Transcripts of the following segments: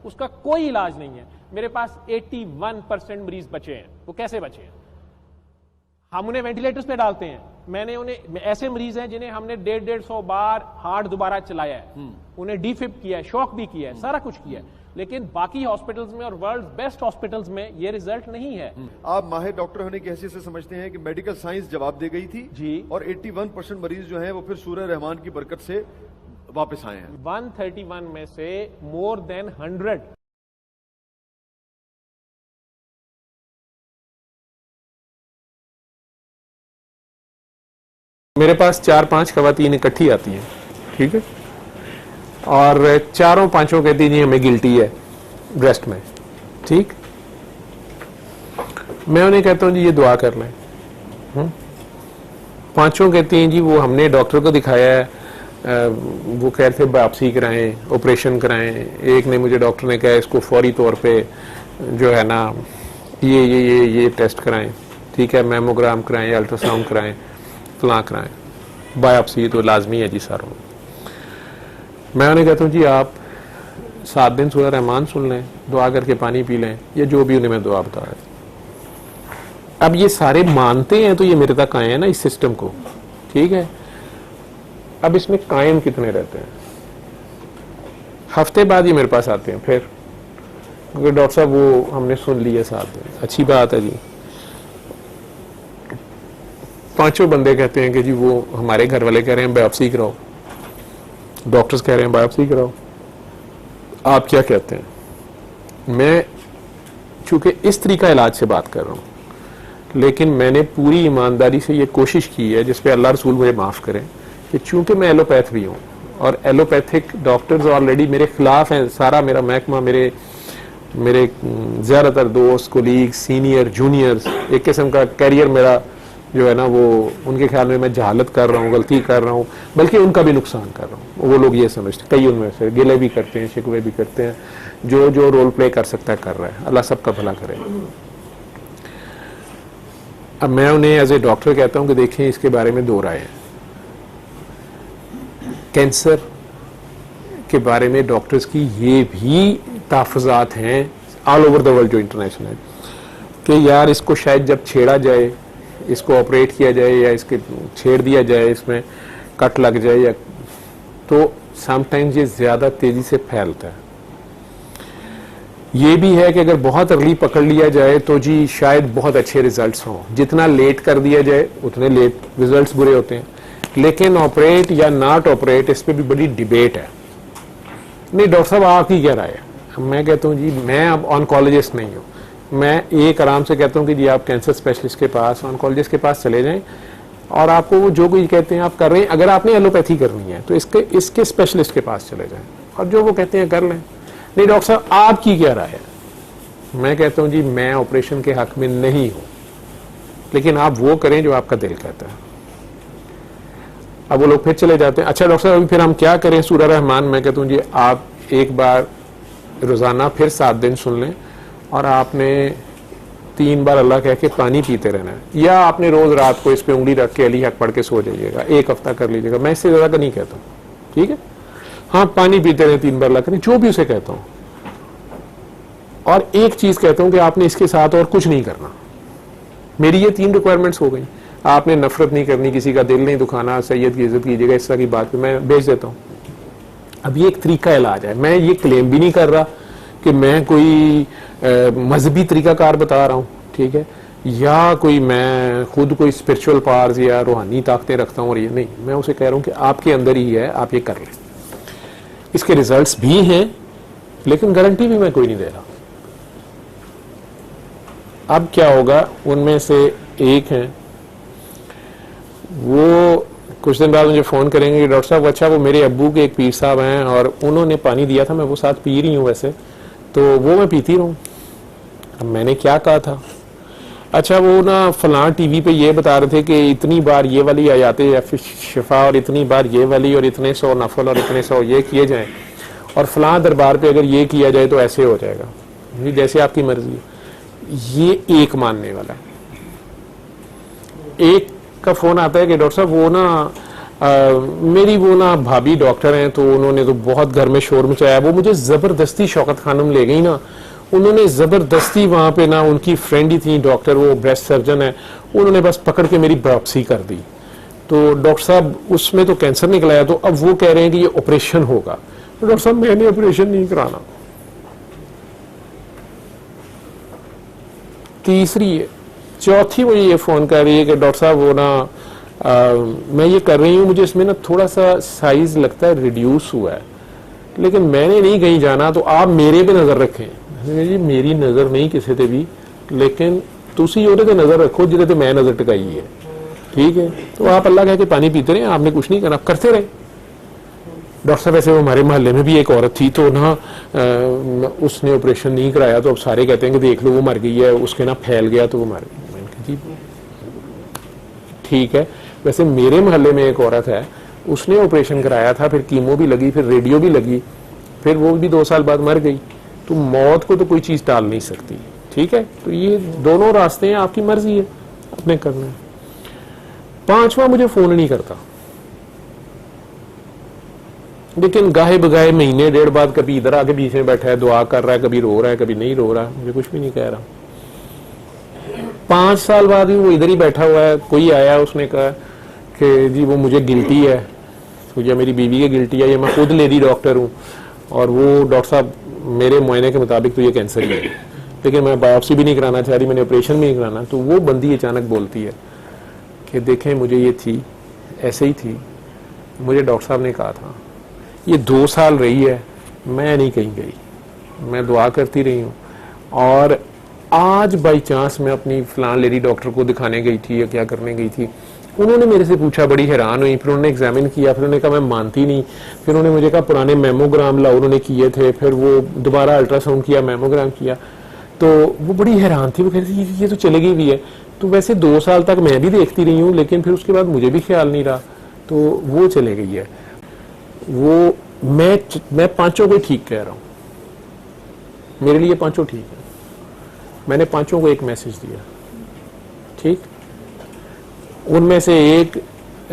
उसका कोई इलाज नहीं है। मेरे पास 81% मरीज बचे हैं। वो कैसे बचे हैं? हम उन्हें वेंटिलेटर्स पे डालते हैं। मैंने उन्हें, ऐसे मरीज हैं जिन्हें हमने 150 बार हार्ट दोबारा चलाया है, उन्हें डीफिप किया है, शॉक भी किया है, सारा कुछ किया है, लेकिन बाकी हॉस्पिटल्स में और वर्ल्ड बेस्ट हॉस्पिटल्स में ये रिजल्ट नहीं है। आप माहिर डॉक्टर होने की हैसियत से समझते हैं कि मेडिकल साइंस जवाब दे गई थी जी, और 81% मरीज जो हैं वो फिर सूरह रहमान की बरकत से वापस आए हैं। 131 में से मोर देन 100 मेरे पास 4-5 खवातीन इकट्ठी आती हैं, ठीक है, और 4-5 कहती हैं जी हमें गिल्टी है ब्रेस्ट में, ठीक। मैं उन्हें कहता हूं जी ये दुआ कर लें। 5 कहती हैं जी वो हमने डॉक्टर को दिखाया है, वो कह रहे थे बायोप्सी कराएं, ऑपरेशन कराएं। एक ने मुझे डॉक्टर ने कहा इसको फौरी तौर पे जो है ना ये टेस्ट कराएं, ठीक है, मैमोग्राम कराएं, अल्ट्रासाउंड कराएं, फलां कराएं, बायोप्सी तो लाजमी है जी सारों। मैं उन्हें कहता हूँ जी आप 7 दिन सूरह रहमान सुन लें, दुआ करके पानी पी लें, या जो भी उन्हें मैं दुआ बता रहा। अब ये सारे मानते हैं तो ये मेरे तक आए हैं ना इस सिस्टम को, ठीक है। अब इसमें कायम कितने रहते हैं? हफ्ते बाद ये मेरे पास आते हैं फिर, क्योंकि डॉक्टर साहब वो हमने सुन लिया 7 दिन, अच्छी बात है जी। 5 बंदे कहते हैं कि जी वो हमारे घर वाले कह रहे हैं बायोप्सी कराओ, डॉक्टर्स कह रहे हैं बायोप्सी कराओ, आप क्या कहते हैं? मैं चूंकि इस तरीका इलाज से बात कर रहा हूं, लेकिन मैंने पूरी ईमानदारी से ये कोशिश की है, जिस पे अल्लाह रसूल मुझे माफ करें, कि चूंकि मैं एलोपैथ भी हूं और एलोपैथिक डॉक्टर्स ऑलरेडी मेरे खिलाफ हैं, सारा मेरा महकमा, मेरे ज्यादातर दोस्त, कोलीग, सीनियर, जूनियर्स, एक किस्म का कैरियर मेरा जो है ना वो उनके ख्याल में मैं जहालत कर रहा हूँ, गलती कर रहा हूँ, बल्कि उनका भी नुकसान कर रहा हूँ। वो लोग ये समझते, कई उनमें से गिले भी करते हैं, शिकवे भी करते हैं, जो रोल प्ले कर सकता है कर रहा है, अल्लाह सबका भला करे। अब मैं उन्हें एज ए डॉक्टर कहता हूँ कि देखें इसके बारे में 2 राय हैं। कैंसर के बारे में डॉक्टर्स की ये भी तहफ़्फ़ुज़ात हैं ऑल ओवर द वर्ल्ड, जो इंटरनेशनल है, कि यार इसको शायद जब छेड़ा जाए, इसको ऑपरेट किया जाए या इसके छेड़ दिया जाए, इसमें कट लग जाए, या तो समटाइम्स ये ज्यादा तेजी से फैलता है। ये भी है कि अगर बहुत अर्ली पकड़ लिया जाए तो जी शायद बहुत अच्छे रिजल्ट्स हों, जितना लेट कर दिया जाए उतने लेट रिजल्ट्स बुरे होते हैं। लेकिन ऑपरेट या नॉट ऑपरेट, इस पर भी बड़ी डिबेट है। नहीं डॉक्टर साहब आपकी क्या राय है? मैं कहता हूँ जी मैं अब ऑन्कोलॉजिस्ट नहीं हूँ, मैं एक आराम से कहता हूँ कि जी आप कैंसर स्पेशलिस्ट के पास, ऑन्कोलॉजिस्ट के पास चले जाएं, और आपको वो जो कुछ कहते हैं आप कर रहे हैं, अगर आपने एलोपैथी करनी है तो इसके स्पेशलिस्ट के पास चले जाएं, और जो वो कहते हैं कर लें। नहीं डॉक्टर साहब आपकी क्या राय है? मैं कहता हूँ जी मैं ऑपरेशन के हक में नहीं हूँ, लेकिन आप वो करें जो आपका दिल कहता है। अब वो लोग फिर चले जाते हैं, अच्छा डॉक्टर साहब अभी फिर हम क्या करें सूरह रहमान? मैं कहता हूँ जी आप एक बार रोजाना फिर 7 दिन सुन लें, और आपने 3 बार अल्लाह कह के पानी पीते रहना है, या आपने रोज रात को इस पे उंगली रख के अली हक पढ़ के सो जाइएगा, 1 हफ्ता कर लीजिएगा। मैं इससे ज्यादा का नहीं कहता हूँ, ठीक है। हाँ पानी पीते रहे, 3 बार अल्लाह करें, जो भी उसे कहता हूँ। और एक चीज कहता हूँ कि आपने इसके साथ और कुछ नहीं करना। मेरी ये 3 रिक्वायरमेंट्स हो गई। आपने नफरत नहीं करनी, किसी का दिल नहीं दुखाना, सैयद की इज्जत कीजिएगा, इस तरह की बात पे मैं भेज देता हूँ। अब ये एक तरीका इलाज है, मैं ये क्लेम भी नहीं कर रहा कि मैं कोई मजहबी तरीकाकार बता रहा हूँ, ठीक है, या कोई मैं खुद कोई स्पिरिचुअल पावर्स या रूहानी ताकतें रखता हूँ, और ये नहीं, मैं उसे कह रहा हूँ कि आपके अंदर ही है, आप ये कर लें। इसके रिजल्ट्स भी हैं, लेकिन गारंटी भी मैं कोई नहीं दे रहा। अब क्या होगा, उनमें से एक हैं, वो कुछ दिन बाद मुझे फोन करेंगे कि डॉक्टर साहब अच्छा वो मेरे अब्बू के एक पीर साहब हैं और उन्होंने पानी दिया था, मैं वो साथ पी रही हूँ वैसे, तो वो मैं पीती रहूँ। अब मैंने क्या कहा था? अच्छा वो ना फलां टीवी पे ये बता रहे थे कि इतनी बार ये वाली आयाते या फिर शिफा, और इतनी बार ये वाली, और इतने 100 नफल, और इतने 100 ये किए जाएं, और फलां दरबार पे अगर ये किया जाए तो ऐसे हो जाएगा। ये जैसे आपकी मर्जी है। ये एक मानने वाला है। एक का फोन आता है कि डॉक्टर साहब वो ना मेरी वो ना भाभी डॉक्टर हैं, तो उन्होंने तो बहुत घर में शोर मचाया। वो मुझे जबरदस्ती शौकत खानम ले गई ना, उन्होंने जबरदस्ती वहां पे ना, उनकी फ्रेंड ही थी डॉक्टर, वो ब्रेस्ट सर्जन है, उन्होंने बस पकड़ के मेरी बायोप्सी कर दी। तो डॉक्टर साहब उसमें तो कैंसर निकल आया, तो अब वो कह रहे हैं कि ये ऑपरेशन होगा। तो डॉक्टर साहब मैंने ऑपरेशन नहीं कराना। तीसरी चौथी मुझे ये फोन कर रही है कि डॉक्टर साहब वो ना मैं ये कर रही हूँ, मुझे इसमें ना थोड़ा सा साइज लगता है रिड्यूस हुआ है, लेकिन मैंने नहीं कहीं जाना, तो आप मेरे पे नजर रखें। जी मेरी नजर नहीं किसी ते भी, लेकिन तुसी ओहदे ते नजर रखो जिहदे ते मैं नजर टिकाई है, ठीक है। तो आप अल्लाह कह के पानी पीते रहे, आपने कुछ नहीं करना, करते रहे। डॉक्टर साहब वैसे वो हमारे मोहल्ले में भी एक औरत थी, तो ना उसने ऑपरेशन नहीं कराया, तो अब सारे कहते हैं कि देख लो वो मर गई है, उसके ना फैल गया तो वो मर गई। मैंने कहा जी ठीक है। वैसे मेरे मोहल्ले में एक औरत है, उसने ऑपरेशन कराया था, फिर कीमो भी लगी, फिर रेडियो भी लगी, फिर वो भी 2 साल बाद मर गई। तो मौत को तो कोई चीज टाल नहीं सकती, ठीक है। तो ये दोनों रास्ते हैं, आपकी मर्जी है, आपने करना है। 5वां मुझे फोन नहीं करता, लेकिन गाहे बगाए महीने 1.5 बाद कभी इधर आके बीच में बैठा है, दुआ कर रहा है, कभी रो रहा है, कभी नहीं रो रहा है, मुझे कुछ भी नहीं कह रहा। 5 साल बाद भी वो इधर ही बैठा हुआ है। कोई आया, उसने कहा कि जी वो मुझे गिल्टी है, तो या मेरी बीवी की गिल्टी है, या मैं खुद लेडी डॉक्टर हूँ, और वो डॉक्टर साहब मेरे मुआयने के मुताबिक तो ये कैंसर ही है, लेकिन मैं बायोप्सी भी नहीं कराना चाह रही, मैंने ऑपरेशन भी नहीं कराना। तो वो बंदी अचानक बोलती है कि देखें मुझे ये थी, ऐसे ही थी, मुझे डॉक्टर साहब ने कहा था, ये 2 साल रही है, मैं नहीं कहीं गई, मैं दुआ करती रही हूँ। और आज बाई चांस मैं अपनी फलान लेडी डॉक्टर को दिखाने गई थी या क्या करने गई थी, उन्होंने मेरे से पूछा, बड़ी हैरान हुई, फिर उन्होंने एग्जामिन किया, फिर उन्होंने कहा मैं मानती नहीं, फिर उन्होंने मुझे कहा पुराने मेमोग्राम लाओ, उन्होंने किए थे, फिर वो दोबारा अल्ट्रासाउंड किया, मेमोग्राम किया, तो वो बड़ी हैरान थी। वो कह रही थी ये तो चली गई भी है। तो वैसे 2 साल तक मैं भी देखती रही हूँ, लेकिन फिर उसके बाद मुझे भी ख्याल नहीं रहा, तो वो चले गई है। वो मैं 5 को ठीक कह रहा हूँ, मेरे लिए 5 ठीक है। मैंने 5 को एक मैसेज दिया, ठीक। उनमें से एक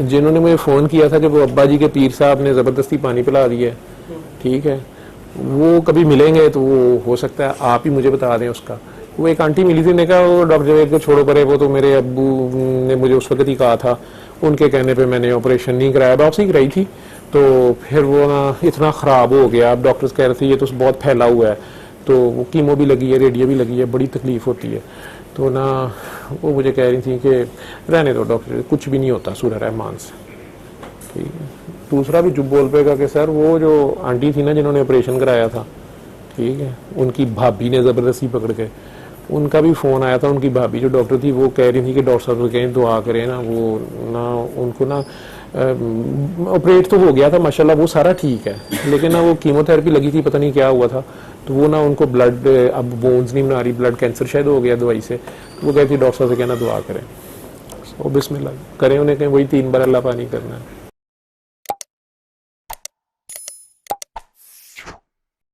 जिन्होंने मुझे फोन किया था कि वो अब्बा जी के पीर साहब ने जबरदस्ती पानी पिला दिया है, ठीक है, वो कभी मिलेंगे तो वो हो सकता है आप ही मुझे बता दें उसका। वो एक आंटी मिली थी, ने कहा वो डॉक्टर जवेद को छोड़ो परे, वो तो मेरे अब्बू ने मुझे उस वक्त ही कहा था, उनके कहने पे मैंने ऑपरेशन नहीं कराया, बायोप्सी कराई थी, तो फिर वो ना इतना ख़राब हो गया। अब डॉक्टर्स कह रहे थे ये तो बहुत फैला हुआ है, तो वो कीमो भी लगी है, रेडियो भी लगी है, बड़ी तकलीफ होती है। तो ना वो मुझे कह रही थी कि रहने दो डॉक्टर, कुछ भी नहीं होता सूरह रहमान से, ठीक है। दूसरा भी चुप बोल पेगा कि सर वो जो आंटी थी ना जिन्होंने ऑपरेशन कराया था, ठीक है, उनकी भाभी ने ज़बरदस्ती पकड़ के, उनका भी फ़ोन आया था। उनकी भाभी जो डॉक्टर थी वो कह रही थी कि डॉक्टर साहब को कहें दुआ करें ना, वो ना उनको ना ऑपरेट तो हो गया था माशाल्लाह, वो सारा ठीक है, लेकिन ना वो कीमोथेरेपी लगी थी, पता नहीं क्या हुआ था, तो वो ना उनको ब्लड अब बोन्स नहीं बना रही, ब्लड कैंसर शायद हो गया दवाई से। वो कहती डॉक्टर साहब से कहना दुआ करें, बिस्मिल्लाह करें, उन्हें कहें वही 3 बार अल्लाह पानी करना है।